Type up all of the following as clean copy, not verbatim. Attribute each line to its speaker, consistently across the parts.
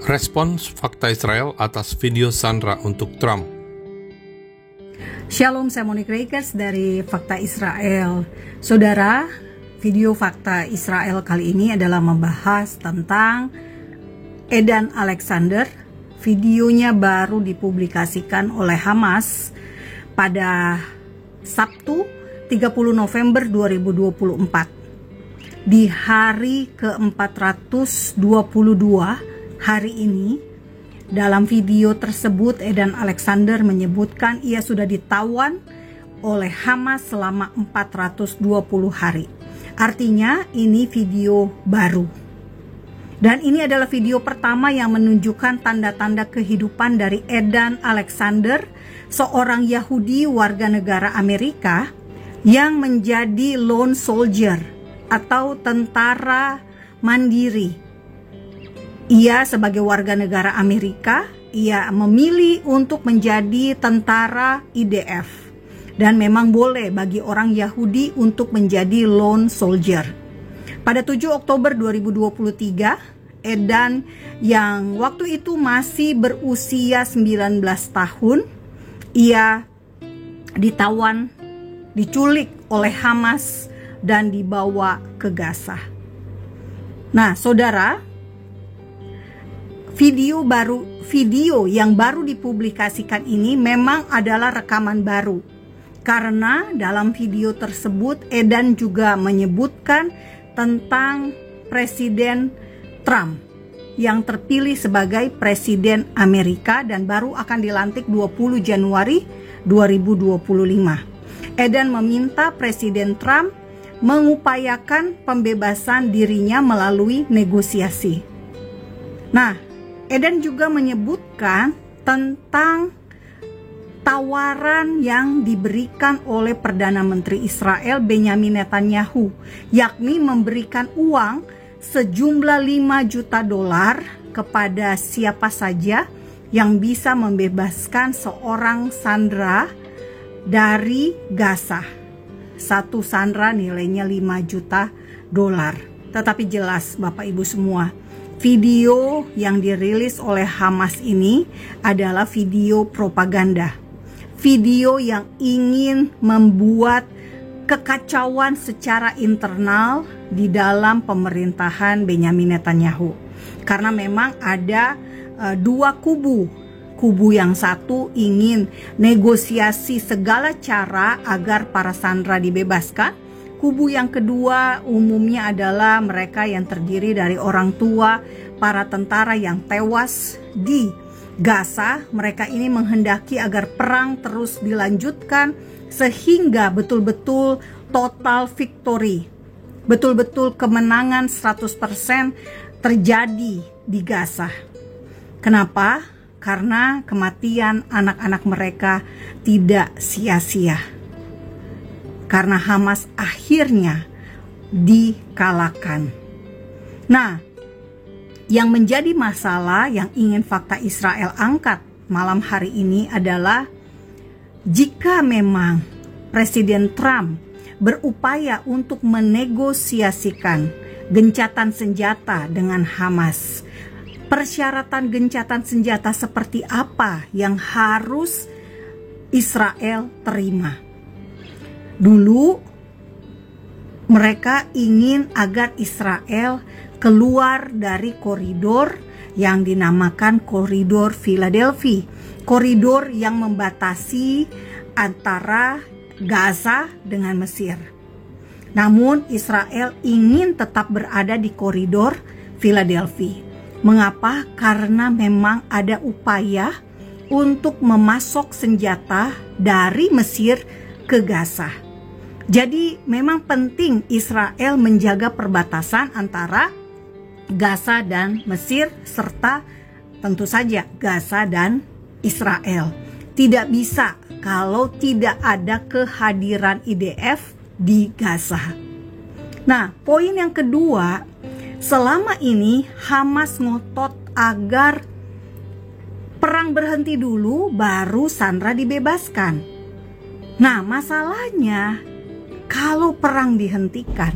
Speaker 1: Respons fakta Israel atas video Sandra untuk Trump.
Speaker 2: Shalom, saya Monique Rakers dari Fakta Israel. Saudara, video Fakta Israel kali ini adalah membahas tentang Edan Alexander. Videonya baru dipublikasikan oleh Hamas pada Sabtu 30 November 2024. Di hari ke-422 hari ini, dalam video tersebut Edan Alexander menyebutkan ia sudah ditawan oleh Hamas selama 420 hari. Artinya ini video baru. Dan ini adalah video pertama yang menunjukkan tanda-tanda kehidupan dari Edan Alexander, seorang Yahudi warga negara Amerika yang menjadi lone soldier atau tentara mandiri. Ia sebagai warga negara Amerika, ia memilih untuk menjadi tentara IDF. Dan memang boleh bagi orang Yahudi untuk menjadi lone soldier. Pada 7 Oktober 2023, Edan yang waktu itu masih berusia 19 tahun, ia ditawan, diculik oleh Hamas dan dibawa ke Gaza. Nah, saudara, video yang baru dipublikasikan ini memang adalah rekaman baru. Karena dalam video tersebut Edan juga menyebutkan tentang Presiden Trump yang terpilih sebagai Presiden Amerika dan baru akan dilantik 20 Januari 2025. Edan meminta Presiden Trump mengupayakan pembebasan dirinya melalui negosiasi. Nah, Edan juga menyebutkan tentang tawaran yang diberikan oleh Perdana Menteri Israel Benyamin Netanyahu, yakni memberikan uang sejumlah 5 juta dolar kepada siapa saja yang bisa membebaskan seorang sandera dari Gaza. Satu sandera nilainya 5 juta dolar. Tetapi jelas Bapak Ibu semua, video yang dirilis oleh Hamas ini adalah video propaganda. Video yang ingin membuat kekacauan secara internal di dalam pemerintahan Benyamin Netanyahu. Karena memang ada dua kubu. Kubu yang satu ingin negosiasi segala cara agar para sandera dibebaskan. Kubu yang kedua umumnya adalah mereka yang terdiri dari orang tua para tentara yang tewas di Gaza. Mereka ini menghendaki agar perang terus dilanjutkan sehingga betul-betul total victory, betul-betul kemenangan 100% terjadi di Gaza. Kenapa? Karena kematian anak-anak mereka tidak sia-sia. Karena Hamas akhirnya dikalahkan. Nah, yang menjadi masalah yang ingin Fakta Israel angkat malam hari ini adalah jika memang Presiden Trump berupaya untuk menegosiasikan gencatan senjata dengan Hamas, persyaratan gencatan senjata seperti apa yang harus Israel terima? Dulu mereka ingin agar Israel keluar dari koridor yang dinamakan koridor Philadelphia, koridor yang membatasi antara Gaza dengan Mesir. Namun Israel ingin tetap berada di koridor Philadelphia. Mengapa? Karena memang ada upaya untuk memasok senjata dari Mesir ke Gaza. Jadi memang penting Israel menjaga perbatasan antara Gaza dan Mesir serta tentu saja Gaza dan Israel. Tidak bisa kalau tidak ada kehadiran IDF di Gaza. Nah, poin yang kedua, selama ini Hamas ngotot agar perang berhenti dulu baru sandera dibebaskan. Nah, masalahnya kalau perang dihentikan,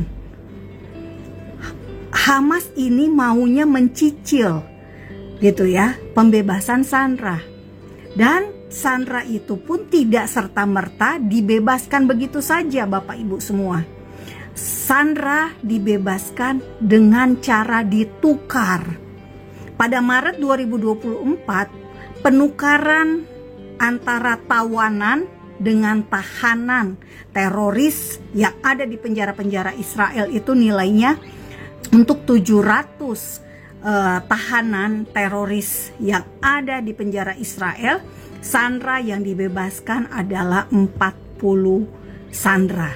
Speaker 2: Hamas ini maunya mencicil gitu ya, pembebasan Sandra. Dan Sandra itu pun tidak serta-merta dibebaskan begitu saja, Bapak Ibu semua. Sandra dibebaskan dengan cara ditukar. Pada Maret 2024, penukaran antara tawanan dengan tahanan teroris yang ada di penjara-penjara Israel itu nilainya untuk 700 tahanan teroris yang ada di penjara Israel. Sandra yang dibebaskan adalah 40 Sandra.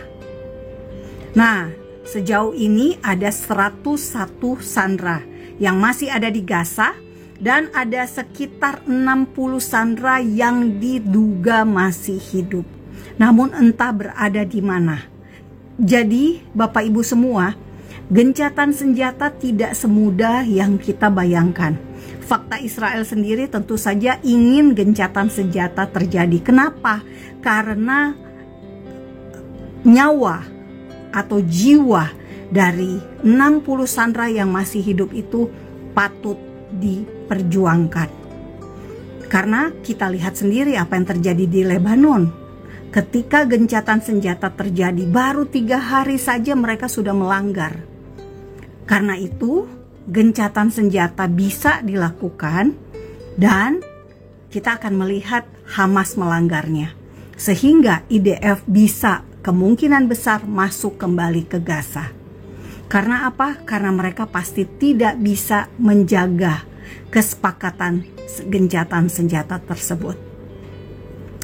Speaker 2: Nah, sejauh ini ada 101 Sandra yang masih ada di Gaza, dan ada sekitar 60 Sandra yang diduga masih hidup, namun entah berada di mana. Jadi Bapak Ibu semua, gencatan senjata tidak semudah yang kita bayangkan. Fakta Israel sendiri tentu saja ingin gencatan senjata terjadi. Kenapa? Karena nyawa atau jiwa dari 60 Sandra yang masih hidup itu patut diperjuangkan. Karena kita lihat sendiri apa yang terjadi di Lebanon. Ketika gencatan senjata terjadi, baru 3 hari saja mereka sudah melanggar. Karena itu, gencatan senjata bisa dilakukan dan kita akan melihat Hamas melanggarnya. Sehingga IDF bisa kemungkinan besar masuk kembali ke Gaza. Karena apa? Karena mereka pasti tidak bisa menjaga kesepakatan gencatan senjata tersebut.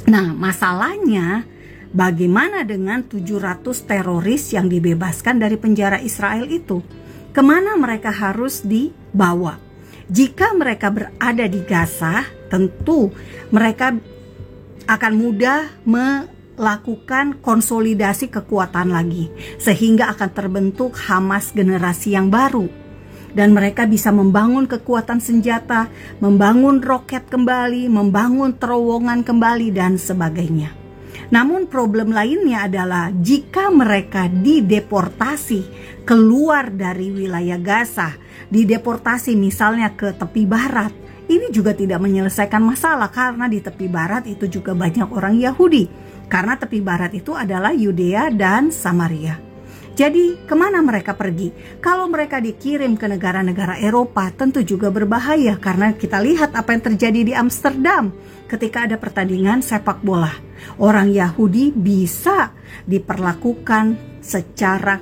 Speaker 2: Nah, masalahnya bagaimana dengan 700 teroris yang dibebaskan dari penjara Israel itu? Kemana mereka harus dibawa? Jika mereka berada di Gaza, tentu mereka akan mudah melakukan konsolidasi kekuatan lagi, sehingga akan terbentuk Hamas generasi yang baru, dan mereka bisa membangun kekuatan senjata, membangun roket kembali, membangun terowongan kembali, dan sebagainya. Namun problem lainnya adalah jika mereka dideportasi keluar dari wilayah Gaza, dideportasi misalnya ke tepi barat, ini juga tidak menyelesaikan masalah, karena di tepi barat itu juga banyak orang Yahudi. Karena tepi barat itu adalah Yudea dan Samaria. Jadi kemana mereka pergi? Kalau mereka dikirim ke negara-negara Eropa, tentu juga berbahaya, karena kita lihat apa yang terjadi di Amsterdam ketika ada pertandingan sepak bola. Orang Yahudi bisa diperlakukan secara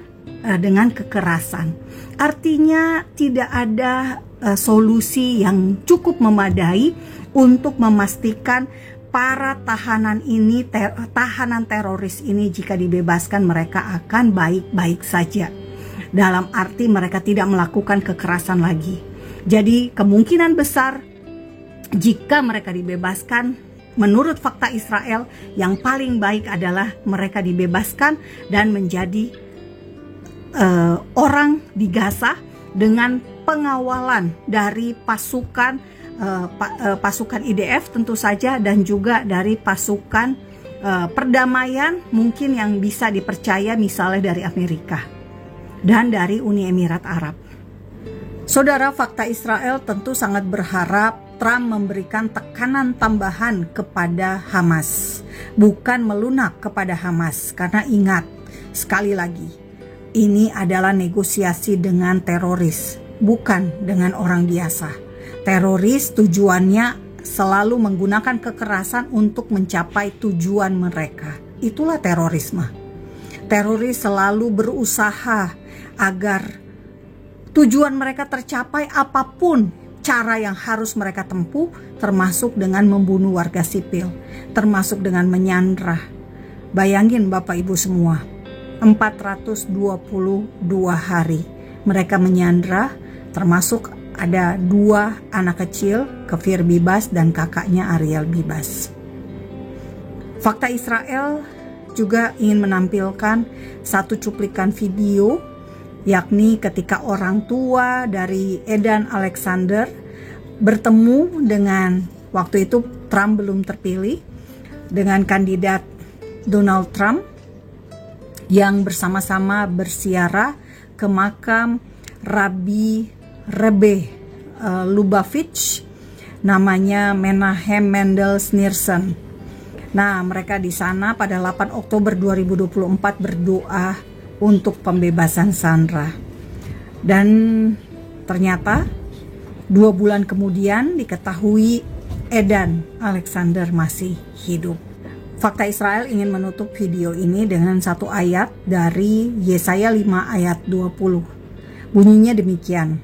Speaker 2: dengan kekerasan. Artinya tidak ada solusi yang cukup memadai untuk memastikan para tahanan ini, tahanan teroris ini jika dibebaskan mereka akan baik-baik saja. Dalam arti mereka tidak melakukan kekerasan lagi. Jadi kemungkinan besar jika mereka dibebaskan, menurut fakta Israel, yang paling baik adalah mereka dibebaskan dan menjadi orang di Gaza dengan pengawalan dari pasukan IDF tentu saja, dan juga dari pasukan perdamaian mungkin yang bisa dipercaya, misalnya dari Amerika dan dari Uni Emirat Arab. Saudara, fakta Israel tentu sangat berharap Trump memberikan tekanan tambahan kepada Hamas, bukan melunak kepada Hamas, karena ingat sekali lagi, ini adalah negosiasi dengan teroris, bukan dengan orang biasa. Teroris tujuannya selalu menggunakan kekerasan untuk mencapai tujuan mereka. Itulah terorisme. Teroris selalu berusaha agar tujuan mereka tercapai apapun cara yang harus mereka tempuh, termasuk dengan membunuh warga sipil, termasuk dengan menyandra. Bayangin Bapak Ibu semua, 422 hari mereka menyandra, termasuk ada 2 anak kecil, Kfir Bibas dan kakaknya Ariel Bibas. Fakta Israel juga ingin menampilkan satu cuplikan video, yakni ketika orang tua dari Edan Alexander bertemu dengan, waktu itu Trump belum terpilih, dengan kandidat Donald Trump, yang bersama-sama berziarah ke makam Rabbi Rebbe Lubavitch namanya Menahem Mendel Schneerson. Nah, mereka di sana pada 8 Oktober 2024 berdoa untuk pembebasan Sandra. Dan ternyata 2 bulan kemudian diketahui Edan Alexander masih hidup. Fakta Israel ingin menutup video ini dengan satu ayat dari Yesaya 5 ayat 20. Bunyinya demikian.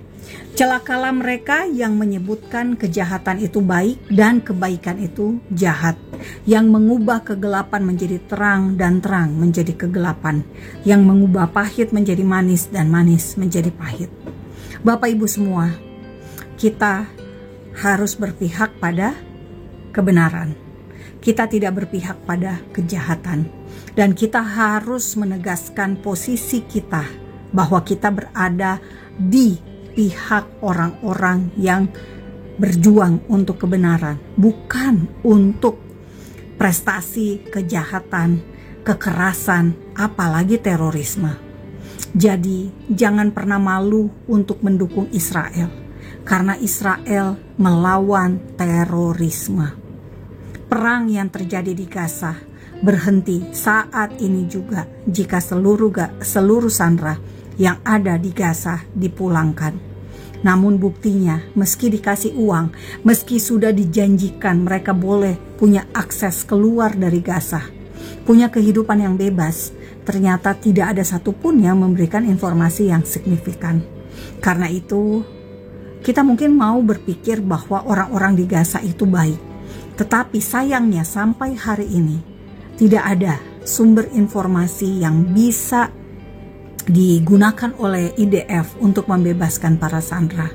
Speaker 2: Celakalah mereka yang menyebutkan kejahatan itu baik dan kebaikan itu jahat, yang mengubah kegelapan menjadi terang dan terang menjadi kegelapan, yang mengubah pahit menjadi manis dan manis menjadi pahit. Bapak Ibu semua, kita harus berpihak pada kebenaran. Kita tidak berpihak pada kejahatan. Dan kita harus menegaskan posisi kita bahwa kita berada di pihak orang-orang yang berjuang untuk kebenaran, bukan untuk prestasi, kejahatan, kekerasan, apalagi terorisme. Jadi, jangan pernah malu untuk mendukung Israel, karena Israel melawan terorisme. Perang yang terjadi di Gaza berhenti saat ini juga jika seluruh sandera yang ada di Gaza dipulangkan. Namun buktinya, meski dikasih uang, meski sudah dijanjikan mereka boleh punya akses keluar dari Gaza, punya kehidupan yang bebas, ternyata tidak ada satupun yang memberikan informasi yang signifikan. Karena itu, kita mungkin mau berpikir bahwa orang-orang di Gaza itu baik. Tetapi sayangnya sampai hari ini, tidak ada sumber informasi yang bisa digunakan oleh IDF untuk membebaskan para sandera.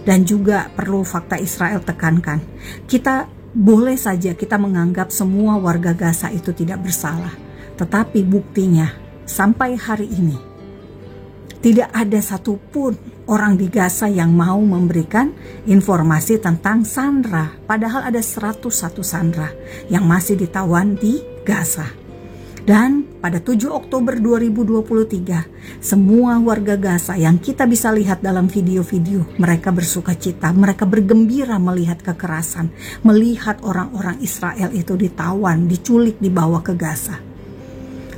Speaker 2: Dan juga perlu fakta Israel tekankan, kita boleh saja kita menganggap semua warga Gaza itu tidak bersalah, tetapi buktinya sampai hari ini tidak ada satupun orang di Gaza yang mau memberikan informasi tentang sandera, padahal ada 101 sandera yang masih ditawan di Gaza. Dan pada 7 Oktober 2023, semua warga Gaza yang kita bisa lihat dalam video-video, mereka bersuka cita, mereka bergembira melihat kekerasan, melihat orang-orang Israel itu ditawan, diculik, dibawa ke Gaza.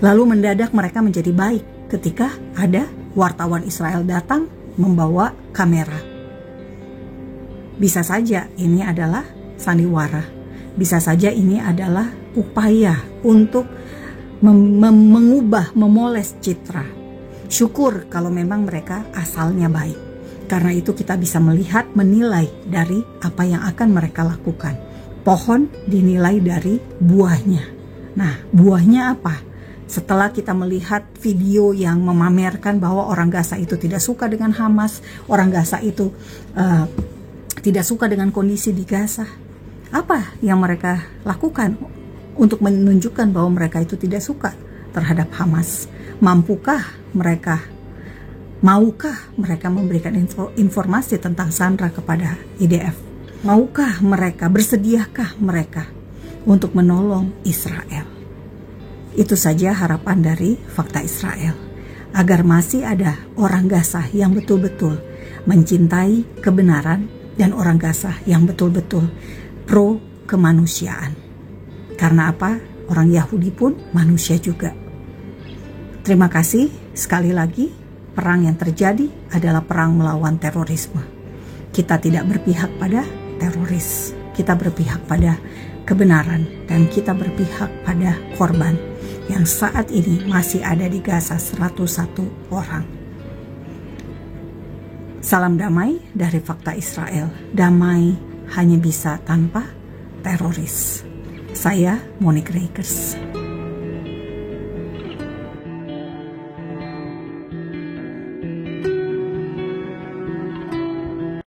Speaker 2: Lalu mendadak mereka menjadi baik ketika ada wartawan Israel datang membawa kamera. Bisa saja ini adalah sandiwara, bisa saja ini adalah upaya untuk mengubah, memoles citra. Syukur kalau memang mereka asalnya baik. Karena itu kita bisa melihat, menilai dari apa yang akan mereka lakukan. Pohon dinilai dari buahnya. Nah, buahnya apa? Setelah kita melihat video yang memamerkan bahwa orang Gaza itu tidak suka dengan Hamas, orang Gaza itu tidak suka dengan kondisi di Gaza, apa yang mereka lakukan untuk menunjukkan bahwa mereka itu tidak suka terhadap Hamas? Maukah mereka memberikan informasi tentang sandera kepada IDF? Maukah mereka, bersediakah mereka untuk menolong Israel? Itu saja harapan dari fakta Israel, agar masih ada orang Gaza yang betul-betul mencintai kebenaran dan orang Gaza yang betul-betul pro kemanusiaan. Karena apa? Orang Yahudi pun manusia juga. Terima kasih sekali lagi. Perang yang terjadi adalah perang melawan terorisme. Kita tidak berpihak pada teroris. Kita berpihak pada kebenaran. Dan kita berpihak pada korban yang saat ini masih ada di Gaza, 101 orang. Salam damai dari fakta Israel. Damai hanya bisa tanpa teroris. Saya Monique Rakers.